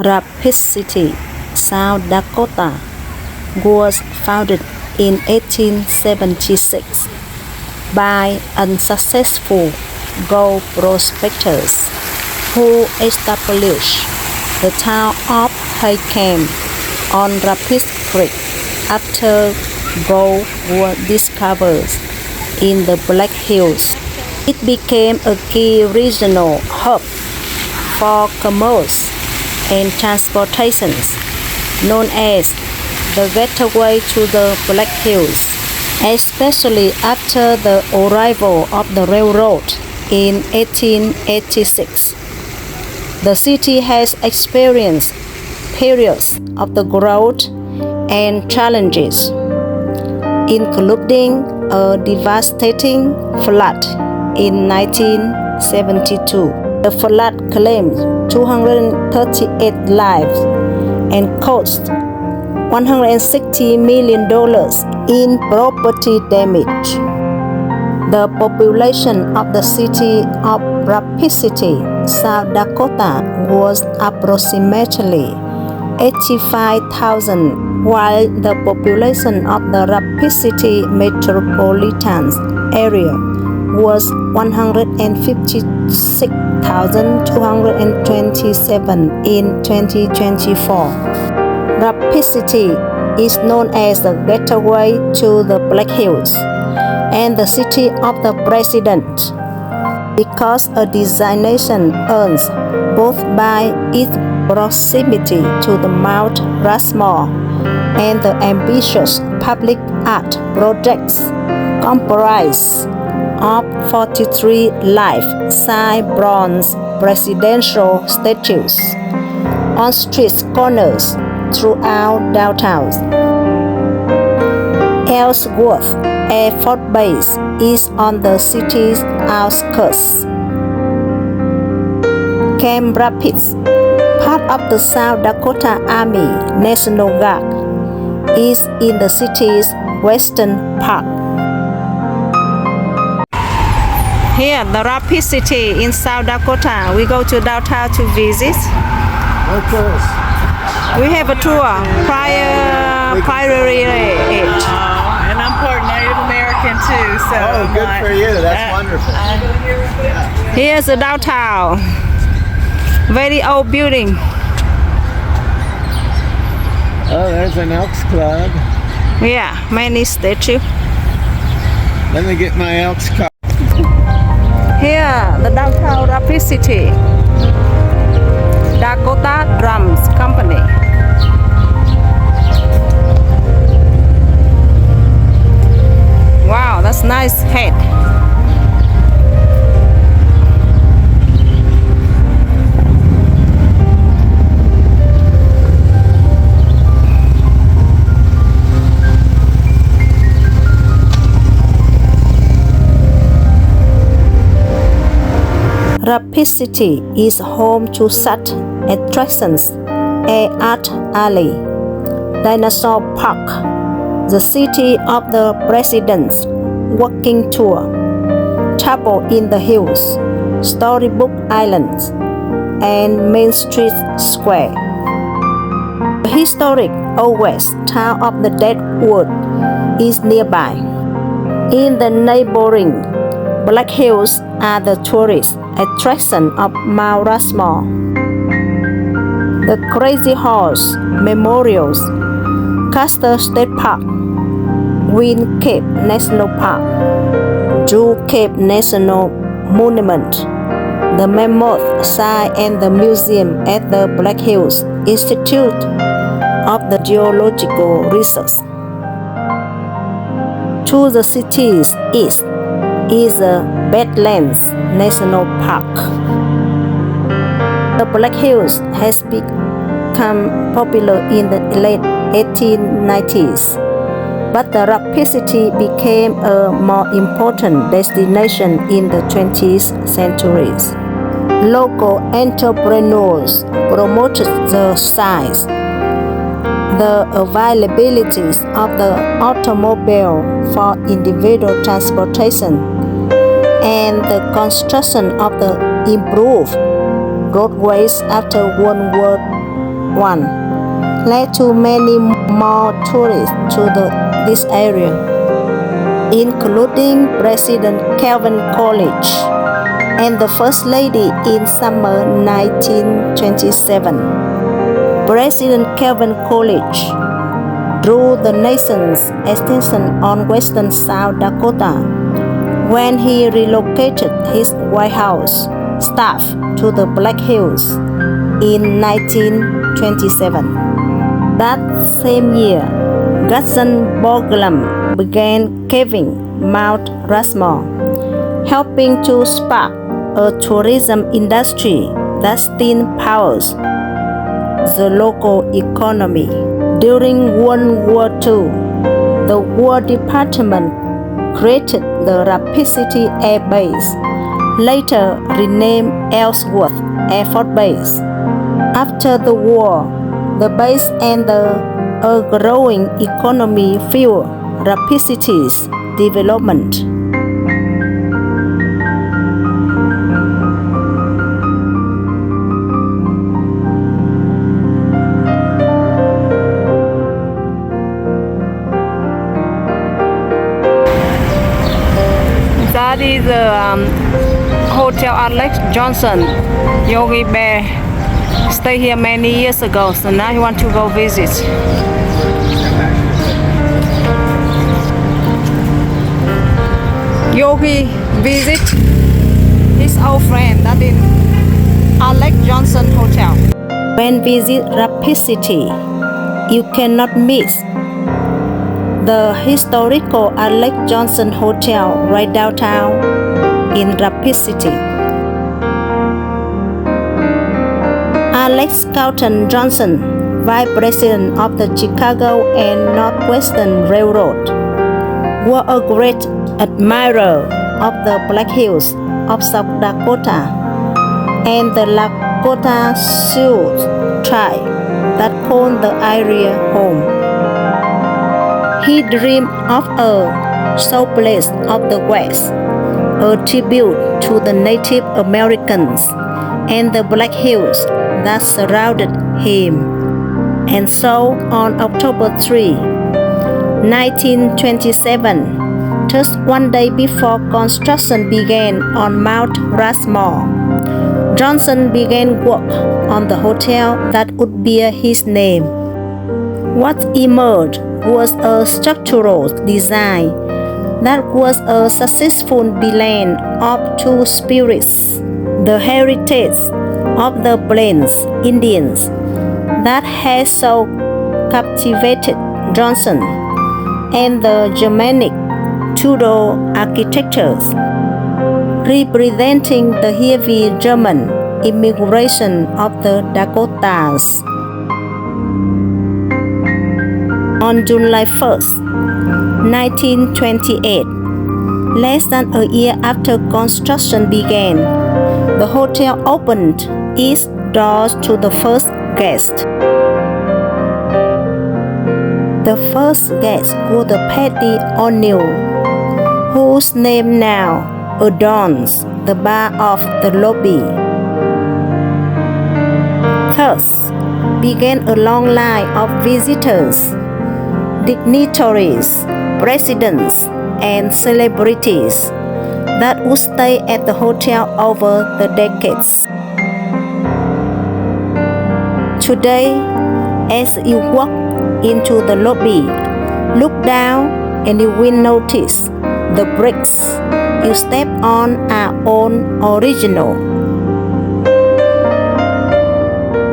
Rapid City, South Dakota, was founded in 1876 by unsuccessful gold prospectors who established the town of Haycam on Rapid Creek after gold was discovered in the Black Hills. It became a key regional hub for commerce and transportation, known as the gateway to the Black Hills, especially after the arrival of the railroad in 1886. The city has experienced periods of the growth and challenges, including a devastating flood in 1972. The flood claimed 238 lives and cost $160 million in property damage. The population of the city of Rapid City, South Dakota was approximately 85,000, while the population of the Rapid City metropolitan area was 156,227 in 2024. Rapid City is known as the gateway to the Black Hills and the city of the president because a designation earned both by its proximity to the Mount Rushmore and the ambitious public art projects comprised of 43 life-size bronze presidential statues on street corners throughout downtown. Ellsworth Air Force Base is on the city's outskirts. Camp Rapids, part of the South Dakota Army National Guard, is in the city's western part. Here, the Rapid City in South Dakota, we go to downtown to visit. Of course. We have a tour prior it. And I'm part Native American too, so Oh, good for you. That's wonderful. Here's the downtown. Very old building. Oh, there's an Elks Club. Yeah, many statues. Let me get my Elks card. Here, the downtown Rapid City. Dakota Drums Company. Wow, that's nice head. Rapid City is home to such attractions as Art Alley, Dinosaur Park, the City of the President's Walking Tour, Chapel in the Hills, Storybook Island, and Main Street Square. The historic Old West town of the Deadwood is nearby. In the neighboring Black Hills are the tourist attraction of Mount Rushmore, the Crazy Horse Memorials, Custer State Park, Wind Cave National Park, Jewel Cave National Monument, the Mammoth Site, and the museum at the Black Hills Institute of the Geological Research. To the city's east is the Badlands National Park. The Black Hills has become popular in the late 1890s, but the Rapid City became a more important destination in the 20th century. Local entrepreneurs promoted the size, the availability of the automobile for individual transportation, and the construction of the improved roadways after World War one led to many more tourists to this area, including President Calvin Coolidge and the First Lady in summer 1927. President Calvin Coolidge drew the nation's attention on western South Dakota when he relocated his White House staff to the Black Hills in 1927. That same year, Gudson Borglum began caving Mount Rushmore, helping to spark a tourism industry that still powers the local economy. During World War II, the War Department created the Rapid City Air Base, later renamed Ellsworth Air Force Base. After the war, the base and a growing economy fueled Rapid City's development. That is Hotel Alex Johnson. Yogi Bear stayed here many years ago, so now he wants to go visit. Yogi visit his old friend that in Alex Johnson Hotel. When visit Rapid City, you cannot miss the historical Alex Johnson Hotel right downtown in Rapid City. Alex Carlton Johnson, Vice President of the Chicago and Northwestern Railroad, was a great admirer of the Black Hills of South Dakota and the Lakota Sioux tribe that called the area home. He dreamed of a showplace of the West, a tribute to the Native Americans and the Black Hills that surrounded him. And so on October 3, 1927, just one day before construction began on Mount Rushmore, Johnson began work on the hotel that would bear his name. What emerged was a structural design that was a successful blend of two spirits: the heritage of the Plains Indians that had so captivated Johnson and the Germanic Tudor architectures, representing the heavy German immigration of the Dakotas. On July 1st, 1928, less than a year after construction began, the hotel opened its doors to the first guest. The first guest was Patty O'Neill, whose name now adorns the bar of the lobby. Thus began a long line of visitors, dignitaries, presidents, and celebrities that would stay at the hotel over the decades. Today, as you walk into the lobby, look down and you will notice the bricks you step on are all original.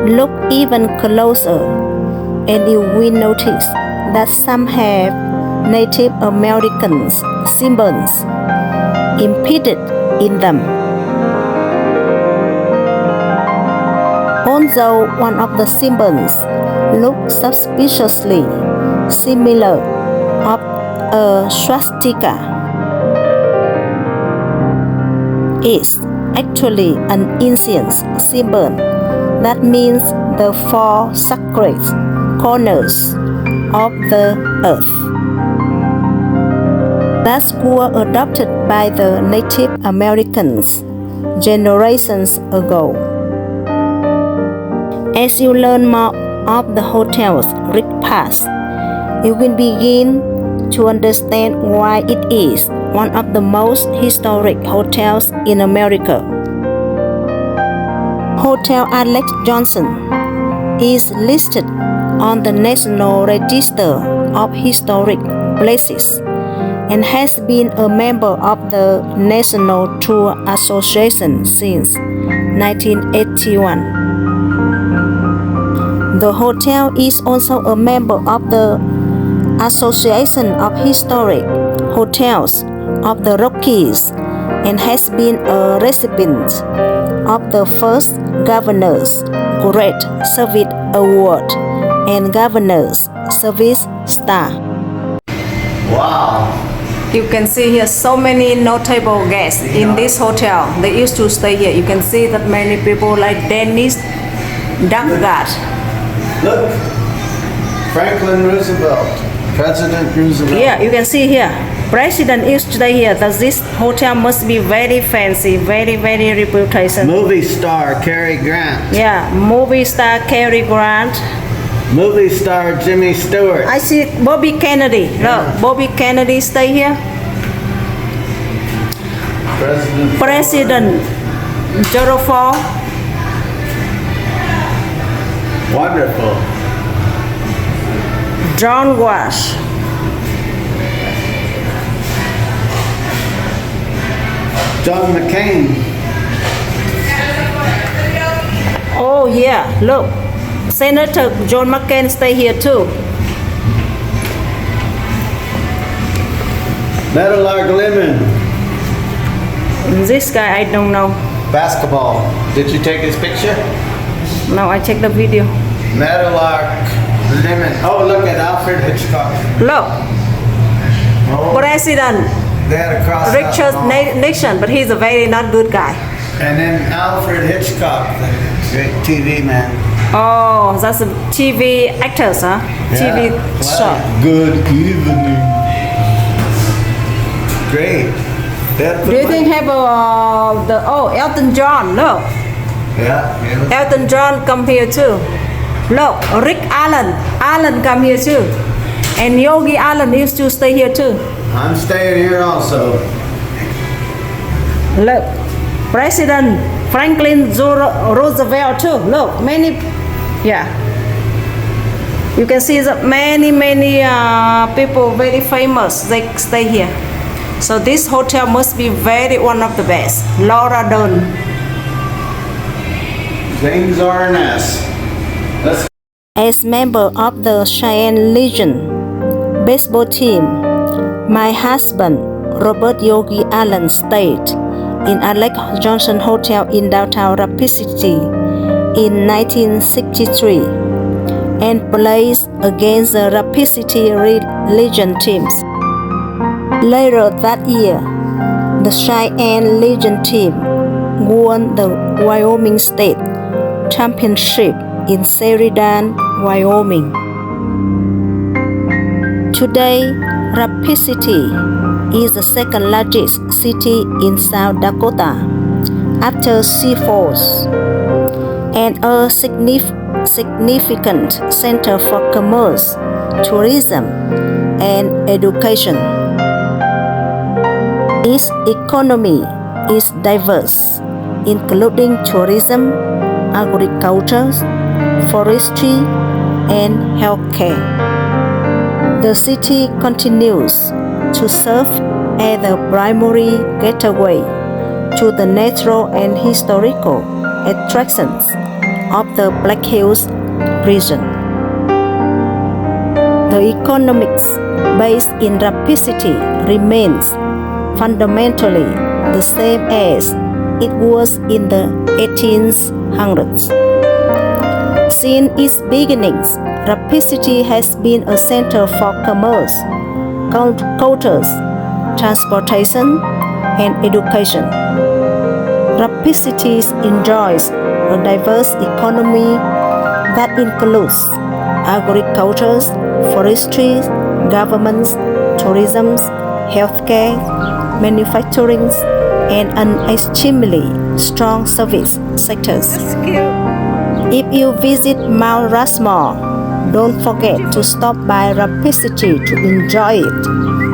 Look even closer and you will notice that some have Native American symbols imprinted in them. Although one of the symbols looks suspiciously similar of a swastika, it's actually an ancient symbol that means the four sacred corners of the earth. That were adopted by the Native Americans generations ago. As you learn more of the hotel's rich past, you will begin to understand why it is one of the most historic hotels in America. Hotel Alex Johnson is listed on the National Register of Historic Places and has been a member of the National Tour Association since 1981. The hotel is also a member of the Association of Historic Hotels of the Rockies and has been a recipient of the first Governor's Great Service Award and Governor's Service Star. Wow. You can see here so many notable guests in this hotel. They used to stay here. You can see that many people like Dennis Dakota. Look. Franklin Roosevelt. President Roosevelt. Yeah, you can see here. President used to stay here. That this hotel must be very fancy, very reputation. Movie star Cary Grant. Yeah, movie star Cary Grant. Movie star Jimmy Stewart. I see Bobby Kennedy. Look, Bobby Kennedy stay here. President Gerald Ford. Wonderful. John Walsh. John McCain. Oh yeah, look. Senator John McCain stay here too. Meadowlark Lemon. This guy I don't know. Basketball. Did you take his picture? Now I check the video. Meadowlark Lemon. Oh, look at Alfred Hitchcock. Look, Oh, President they had a cross out Richard and all. Nixon, but he's a very not good guy. And then Alfred Hitchcock, the great TV man. Oh, that's a TV actors, huh? TV Wow. star. Good evening. Great. They had Do you think have Elton John? Look, Yeah. Elton John come here too. Look, Rick Allen come here too, and Yogi Allen used to stay here too. I'm staying here also. Look, President Franklin Roosevelt too. Look, many, yeah. You can see that many people very famous. They stay here. So this hotel must be very one of the best. Laura Dern. James Arness. Let's As member of the Cheyenne Legion baseball team, my husband Robert Yogi Allen stayed in Alex Johnson Hotel in downtown Rapid City in 1963 and played against the Rapid City Legion teams. Later that year, the Cheyenne Legion team won the Wyoming State Championship in Sheridan, Wyoming. Today, Rapid City is the second largest city in South Dakota after Sioux Falls and a significant center for commerce, tourism, and education. Its economy is diverse, including tourism, agriculture, forestry, and healthcare. The city continues to serve as the primary gateway to the natural and historical attractions of the Black Hills region. The economics based in Rapid City remains fundamentally the same as it was in the 1800s. Since its beginnings, Rapid City has been a center for commerce, culture, transportation, and education. Rapid City enjoys a diverse economy that includes agriculture, forestry, government, tourism, healthcare, manufacturing, and an extremely strong service sectors. If you visit Mount Rushmore, don't forget to stop by Rapid City to enjoy it.